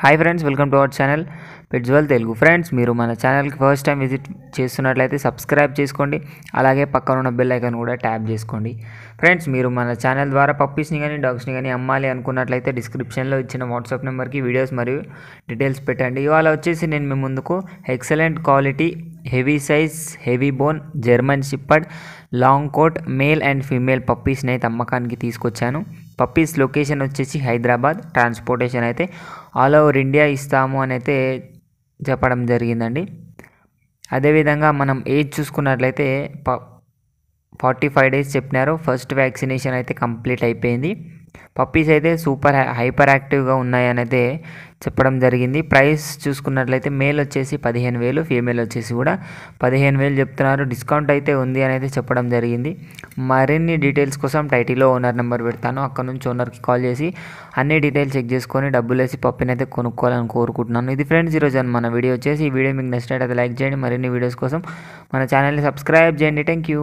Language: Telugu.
Hi friends, welcome to our channel పెట్జ్వల్ తెలుగు. ఫ్రెండ్స్, మీరు మన ఛానల్కి ఫస్ట్ టైం విజిట్ చేస్తున్నట్లయితే సబ్స్క్రైబ్ చేసుకోండి, అలాగే పక్కన ఉన్న బెల్ ఐకాన్ కూడా ట్యాప్ చేసుకోండి. ఫ్రెండ్స్, మీరు మన ఛానల్ ద్వారా పప్పీస్ని కానీ డాగ్స్ని కానీ అమ్మాలి అనుకున్నట్లయితే డిస్క్రిప్షన్లో ఇచ్చిన వాట్సాప్ నెంబర్కి వీడియోస్ మరియు డీటెయిల్స్ పెట్టండి. ఇవాళ వచ్చేసి నేను మీ ముందుకు excellent quality heavy size heavy bone German shepherd long coat male and female పప్పీస్ని అయితే అమ్మకానికి తీసుకొచ్చాను. పప్పీస్ లొకేషన్ వచ్చేసి హైదరాబాద్. ట్రాన్స్పోర్టేషన్ అయితే ఆల్ ఓవర్ ఇండియా ఇస్తాము అని అయితే చెప్పడం జరిగిందండి. అదేవిధంగా మనం ఏజ్ చూసుకున్నట్లయితే 45 డేస్ చెప్పినారు. ఫస్ట్ వ్యాక్సినేషన్ అయితే కంప్లీట్ అయిపోయింది. పప్పీస్ అయితే సూపర్ హైపర్ యాక్టివ్గా ఉన్నాయని అయితే చెప్పడం జరిగింది. ప్రైస్ చూసుకున్నట్లయితే మేల్ వచ్చేసి 15,000, ఫీమేల్ వచ్చేసి కూడా 15,000 చెప్తున్నారు. డిస్కౌంట్ అయితే ఉంది అని అయితే చెప్పడం జరిగింది. మరిన్ని డీటెయిల్స్ కోసం టైటిల్లో ఓనర్ నెంబర్ పెడతాను. అక్కడ నుంచి ఓనర్కి కాల్ చేసి అన్ని డీటెయిల్స్ చెక్ చేసుకొని డబ్బులు వేసి పప్పిని అయితే కొనుక్కోవాలని కోరుకుంటున్నాను. ఇది ఫ్రెండ్స్ ఈరోజు మన వీడియో వచ్చేసి. ఈ వీడియో మీకు నచ్చినట్లయితే లైక్ చేయండి. మరిన్ని వీడియోస్ కోసం మన ఛానల్ని సబ్స్క్రైబ్ చేయండి. Thank you.